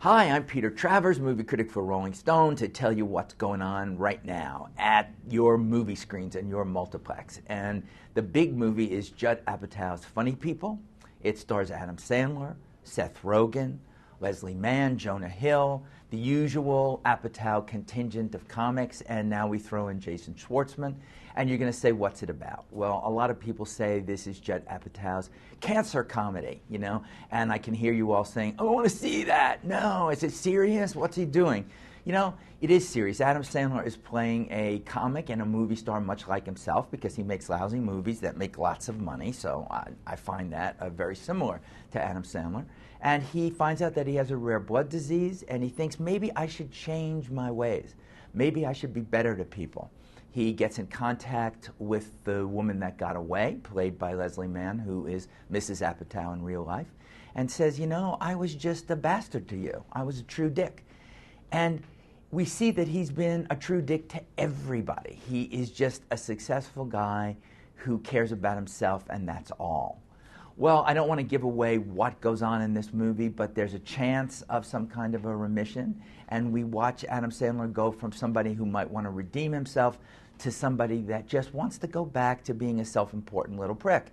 Hi, I'm Peter Travers, movie critic for Rolling Stone, to tell you what's going on right now at your movie screens and your multiplex. And the big movie is Judd Apatow's Funny People. It stars Adam Sandler, Seth Rogen, Leslie Mann, Jonah Hill, the usual Apatow contingent of comics, and now we throw in Jason Schwartzman. And you're going to say, what's it about? Well, a lot of people say this is Judd Apatow's cancer comedy, you know, and I can hear you all saying, I want to see that. No, is it serious? What's he doing? You know, it is serious. Adam Sandler is playing a comic and a movie star much like himself because he makes lousy movies that make lots of money, so I find that very similar to Adam Sandler. And he finds out that he has a rare blood disease, and he thinks, maybe I should change my ways. Maybe I should be better to people. He gets in contact with the woman that got away, played by Leslie Mann, who is Mrs. Apatow in real life, and says, you know, I was just a bastard to you. I was a true dick. And we see that he's been a true dick to everybody. He is just a successful guy who cares about himself, and that's all. Well, I don't want to give away what goes on in this movie, but there's a chance of some kind of a remission, and we watch Adam Sandler go from somebody who might want to redeem himself to somebody that just wants to go back to being a self-important little prick.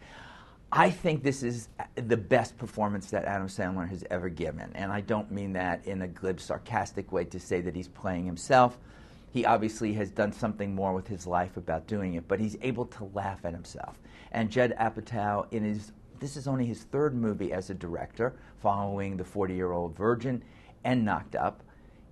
I think this is the best performance that Adam Sandler has ever given, and I don't mean that in a glib, sarcastic way to say that he's playing himself. He obviously has done something more with his life about doing it, but he's able to laugh at himself. And Judd Apatow, this is only his third movie as a director, following The 40-Year-Old Virgin and Knocked Up,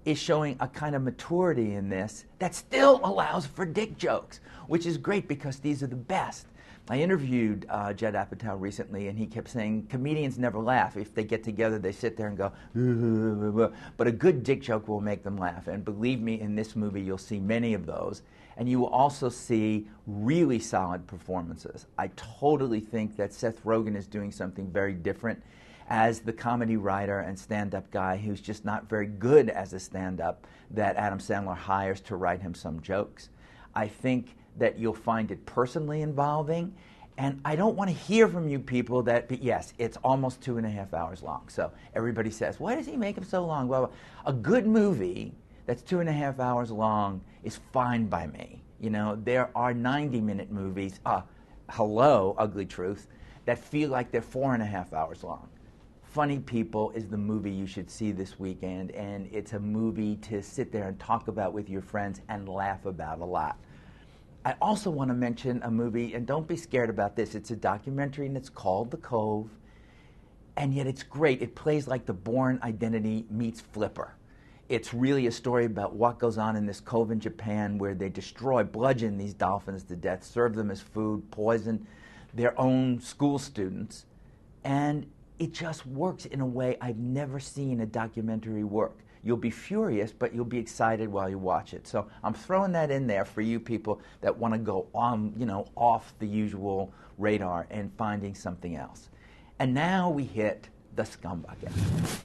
is showing a kind of maturity in this that still allows for dick jokes, which is great because these are the best. I interviewed Judd Apatow recently, and he kept saying comedians never laugh. If they get together, they sit there and go, but a good dick joke will make them laugh. And believe me, in this movie, you'll see many of those. And you will also see really solid performances. I totally think that Seth Rogen is doing something very different as the comedy writer and stand-up guy who's just not very good as a stand-up that Adam Sandler hires to write him some jokes. I think that you'll find it personally involving, and I don't want to hear from you people that, but yes, it's almost 2.5 hours long. So everybody says, why does he make them so long? Well, a good movie that's 2.5 hours long is fine by me. You know, there are 90-minute movies, hello, ugly truth, that feel like they're 4.5 hours long. Funny People is the movie you should see this weekend, and it's a movie to sit there and talk about with your friends and laugh about a lot. I also want to mention a movie, and don't be scared about this. It's a documentary, and it's called The Cove, and yet it's great. It plays like The Bourne Identity meets Flipper. It's really a story about what goes on in this cove in Japan where they bludgeon these dolphins to death, serve them as food, poison their own school students, and it just works in a way I've never seen a documentary work. You'll be furious, but you'll be excited while you watch it. So I'm throwing that in there for you people that want to go on, you know, off the usual radar and finding something else. And now we hit the Scum Bucket.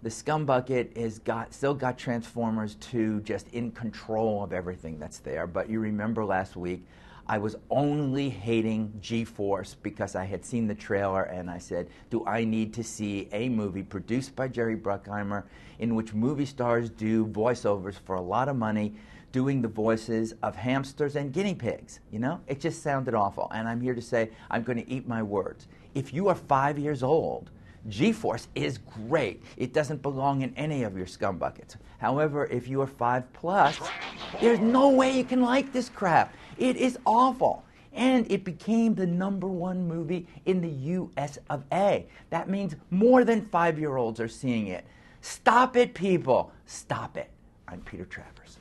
The Scum Bucket is still got Transformers 2 just in control of everything that's there. But you remember last week, I was only hating G-Force because I had seen the trailer and I said, do I need to see a movie produced by Jerry Bruckheimer in which movie stars do voiceovers for a lot of money, doing the voices of hamsters and guinea pigs? You know, it just sounded awful. And I'm here to say I'm going to eat my words. If you are 5 years old, G-Force is great. It doesn't belong in any of your scum buckets. However, if you are 5+, there's no way you can like this crap. It is awful. And it became the #1 movie in the US of A. That means more than 5-year-olds are seeing it. Stop it, people. Stop it. I'm Peter Travers.